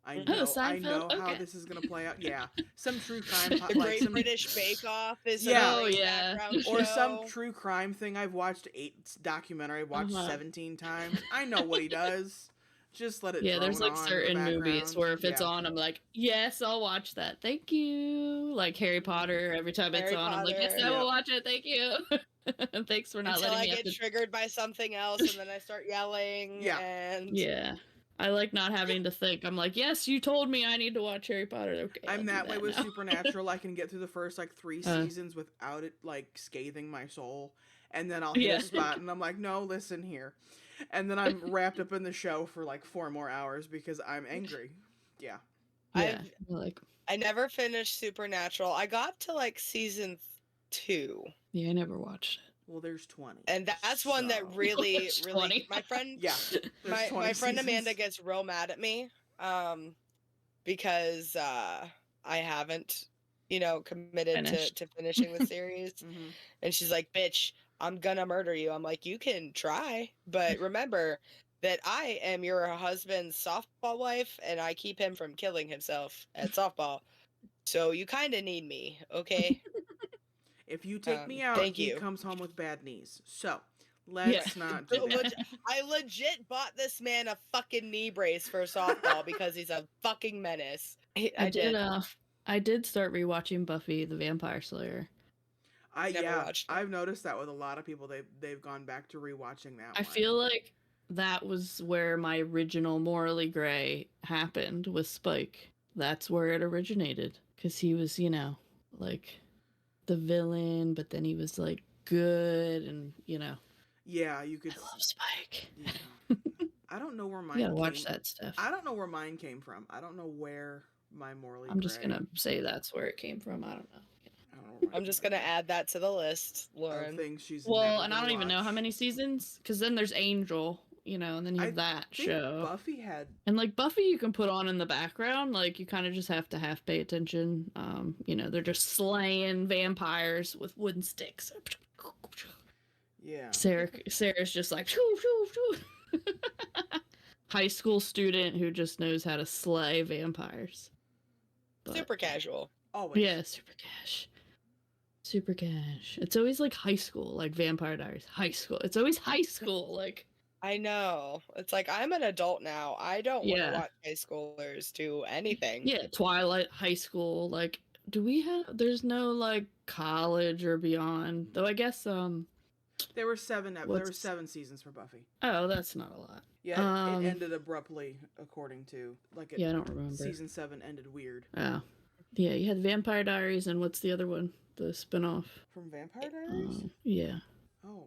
I know how this is gonna play out. Yeah, some true crime, the like Great British Bake Off is or some true crime thing I've watched documentary I've watched 17 times. I know what he does. Just let it. Yeah, there's like certain movies where if it's on, I'm like, yes, I'll watch that. Thank you. Like Harry Potter. Every time it's on, I'm like, yes, I will watch it. Thank you. And thanks for not letting me. Until I get triggered by something else, and then I start yelling. Yeah. I like not having to think. I'm like, yes, you told me I need to watch Harry Potter. Okay. I'm that way with Supernatural. I can get through the first like 3 seasons without it like scathing my soul, and then I'll hit a spot, and I'm like, no, listen here. And then I'm wrapped up in the show for like 4 more hours because I'm angry. Yeah. I never finished Supernatural. I got to like season 2. Yeah, I never watched it. Well, there's 20. And that's one that really my friend my friend Amanda gets real mad at me because I haven't, committed to finishing the series. And she's like, bitch, I'm gonna murder you. I'm like, you can try, but remember that I am your husband's softball wife, and I keep him from killing himself at softball. So you kind of need me, okay? If you take me out, he comes home with bad knees. So let's not do that. I legit bought this man a fucking knee brace for softball because he's a fucking menace. I did start rewatching Buffy the Vampire Slayer. I've noticed that with a lot of people. They've gone back to rewatching that. I feel like that was where my original Morally Gray happened with Spike. That's where it originated. Because he was, like the villain, but then he was like good and, Yeah, you could. I love Spike. Yeah. I don't know where mine You gotta came. watch that stuff. I don't know where mine came from. I don't know where my Morally I'm just Gray. gonna say that's where it came from. I don't know. I don't know where mine I'm just gonna add that to the list, Lauren. of things she's Well, never and I gonna don't even know how watch. many seasons, because then there's Angel, and then you have that think show. Buffy had. And like Buffy, you can put on in the background. Like you kind of just have to half pay attention. They're just slaying vampires with wooden sticks. Yeah. Sarah's just like shoo, shoo, shoo. High school student who just knows how to slay vampires. But, super casual. Always. Yeah, super cash. Super cash. It's always like high school, like Vampire Diaries. High school. It's always high school. Like I know. It's like I'm an adult now. I don't want to watch high schoolers do anything. Yeah, Twilight, high school. Like, there's no like college or beyond. Though I guess There were 7 seasons for Buffy. Oh, that's not a lot. Yeah, it ended abruptly, according to yeah, I don't remember. Season 7 ended weird. Oh. Yeah, you had Vampire Diaries, and what's the other one? The spinoff. From Vampire Diaries? Yeah. Oh.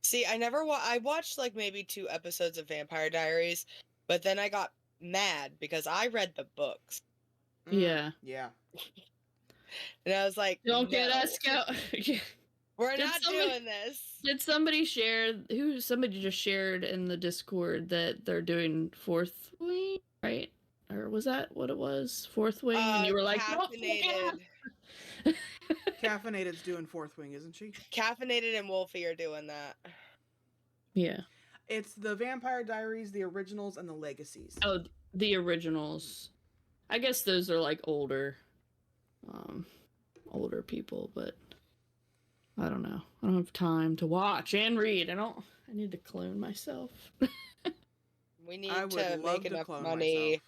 See, I watched like maybe 2 episodes of Vampire Diaries, but then I got mad because I read the books. Yeah. Yeah. And I was like, don't get us go. We're not doing this. Did somebody share? Somebody just shared in the Discord that they're doing Fourth Wing, right? Or was that what it was? Fourth Wing, and you were like, Caffeinated. Caffeinated's doing Fourth Wing, isn't she? Caffeinated and Wolfie are doing that. Yeah. It's the Vampire Diaries, the originals, and the legacies. Oh, the originals. I guess those are like older people, but I don't know. I don't have time to watch and read. I need to clone myself. We need to make enough money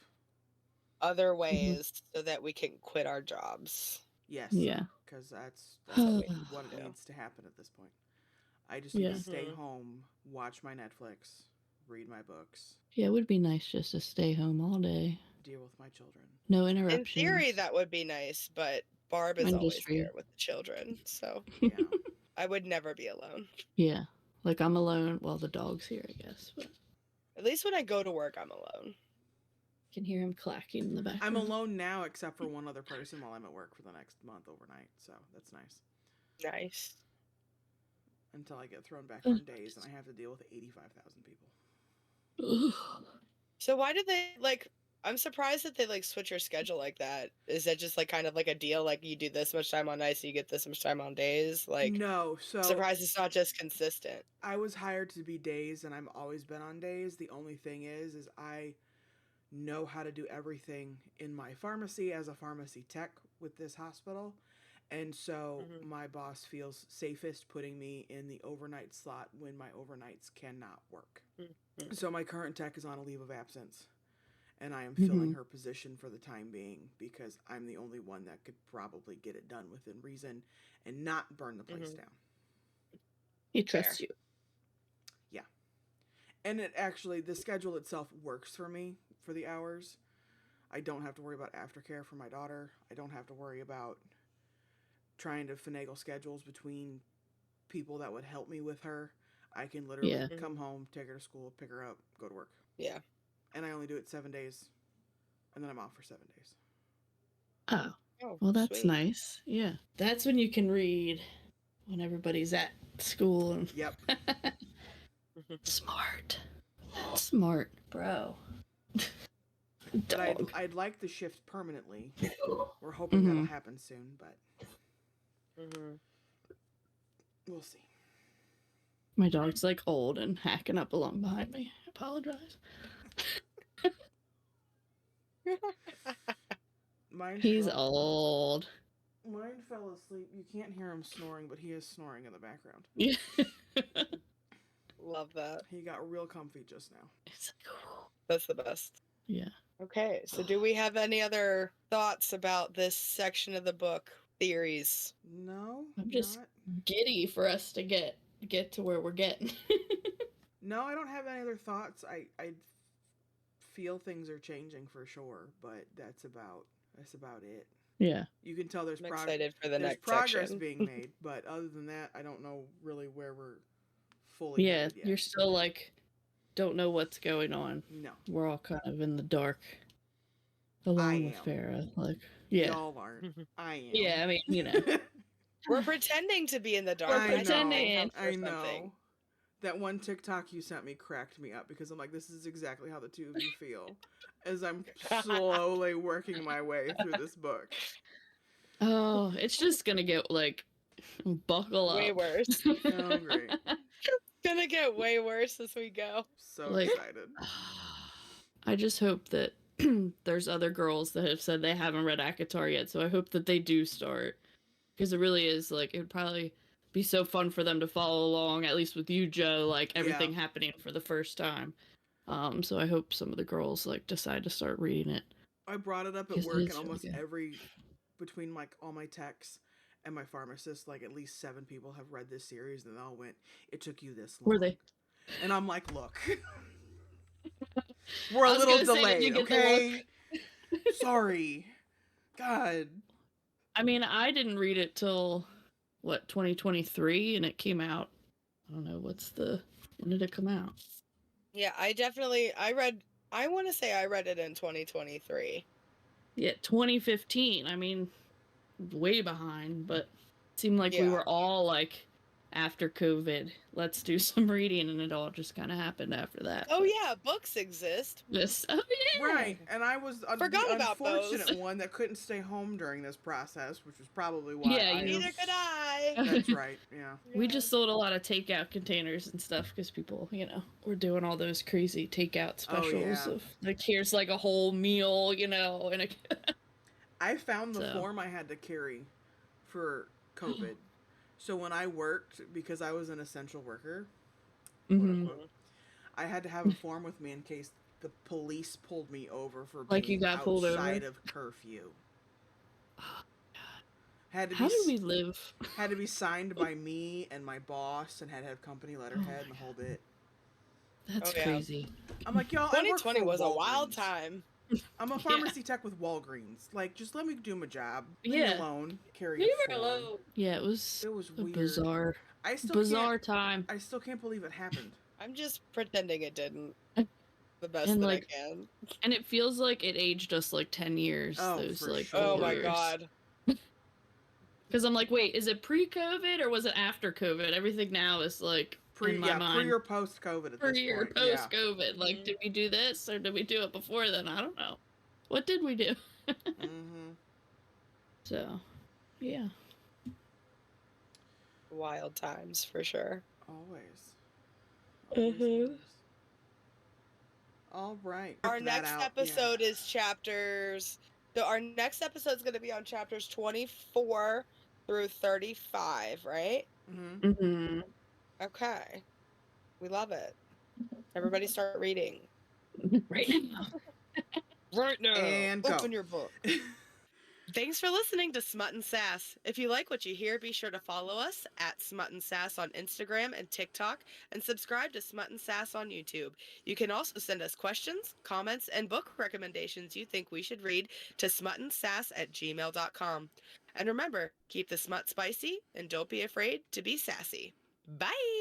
other ways so that we can quit our jobs. Yes. Yeah. Because that's what needs to happen at this point. I just need to stay home, watch my Netflix, read my books. Yeah, it would be nice just to stay home all day. Deal with my children. No interruptions. In theory, that would be nice, but Barb is always there with the children, so yeah. I would never be alone. Yeah. Like I'm alone. Well, the dog's here, I guess. But at least when I go to work, I'm alone. I can hear him clacking in the background. I'm alone now except for one other person while I'm at work for the next month overnight, so that's nice. Nice. Until I get thrown back on days and I have to deal with 85,000 people. So why did they, I'm surprised that they, switch your schedule like that. Is that just, kind of like a deal? Like, you do this much time on nights, so you get this much time on days? No, so... surprised it's not just consistent. I was hired to be days, and I've always been on days. The only thing is I know how to do everything in my pharmacy as a pharmacy tech with this hospital. And so my boss feels safest putting me in the overnight slot when my overnights cannot work. Mm-hmm. So my current tech is on a leave of absence. And I am filling her position for the time being because I'm the only one that could probably get it done within reason and not burn the place down. He trusts you. Yeah. And the schedule itself works for me for the hours. I don't have to worry about aftercare for my daughter. I don't have to worry about trying to finagle schedules between people that would help me with her. I can literally come home, take her to school, pick her up, go to work. Yeah. And I only do it 7 days, and then I'm off for 7 days. Oh, well, that's sweet. Nice. Yeah. That's when you can read when everybody's at school. And yep. Smart. That's smart, bro. But I'd like the shift permanently. We're hoping that'll happen soon, but we'll see. My dog's old and hacking up along behind me. I apologize. He's old. Mine fell asleep. You can't hear him snoring, but he is snoring in the background. Yeah. Love that. He got real comfy just now. It's cool. That's the best. Yeah. Okay, so do we have any other thoughts about this section of the book? Theories? No. I'm just giddy for us to get get to where we're getting. No, I don't have any other thoughts. I feel things are changing for sure, but that's about it. Yeah. You can tell there's excited for the there's next progress section. being made, but other than that, I don't know really where we're fully Yeah, headed yet. you're still like, don't know what's going on. No. We're all kind of in the dark. Along with Farrah. Like, yeah. Y'all aren't. I am. Yeah, I mean, you know. We're pretending to be in the dark. We're pretending. I know. That one TikTok you sent me cracked me up because I'm like, this is exactly how the two of you feel as I'm slowly working my way through this book. Oh, it's just gonna get like, buckle up. Way worse. Oh, great. Gonna get way worse as we go. So excited. I just hope that there's other girls that have said they haven't read ACOTAR yet, so I hope that they do start. Because it really is, like, it would probably be so fun for them to follow along, at least with you, Joe, like, everything happening for the first time. So I hope some of the girls, like, decide to start reading it. I brought it up at work, and almost between, like, all my techs and my pharmacist, like, at least 7 people have read this series, and they all went, it took you this long. Were they? And I'm like, look. We're a little delayed, okay? Sorry. God. I mean, I didn't read it till, 2023, and it came out, I don't know, when did it come out? Yeah, I want to say I read it in 2023. Yeah, 2015. I mean, way behind, but it seemed like we were all like, after COVID, let's do some reading, and it all just kind of happened after that. Oh, yeah, books exist. Yes. Oh, yeah. Right, and I was the unfortunate one that couldn't stay home during this process, which was probably why. Yeah, neither could I. That's right. Yeah. We just sold a lot of takeout containers and stuff because people, were doing all those crazy takeout specials of like, here's like a whole meal, and I found the form I had to carry for COVID. So when I worked, because I was an essential worker, I had to have a form with me in case the police pulled me over for being outside of curfew. Oh, God. How did we live? Had to be signed by me and my boss, and had to have company letterhead and the whole bit. That's crazy. I'm like, y'all, 2020 was a wild time. I'm a pharmacy tech with Walgreens. Like, just let me do my job. Leave me alone. Leave me alone. Yeah, it was weird. Bizarre. Bizarre time. I still can't believe it happened. I'm just pretending it didn't. The best that I can. And it feels like it aged us like 10 years. Oh my God. Because I'm like, wait, is it pre-COVID or was it after COVID? Everything now is like in my mind. Pre or post-COVID at this point. Pre or post-COVID. Like, did we do this or did we do it before then? I don't know. What did we do? So, yeah. Wild times for sure. Always. All right. Our next episode is chapters. So our next episode is going to be on chapters 24 through 35, right? Okay. We love it. Everybody start reading. Right now. Right now. And open your book. Thanks for listening to Smut and Sass. If you like what you hear, be sure to follow us at Smut and Sass on Instagram and TikTok, and subscribe to Smut and Sass on YouTube. You can also send us questions, comments, and book recommendations you think we should read to smutandsass@gmail.com. And remember, keep the smut spicy and don't be afraid to be sassy. Bye!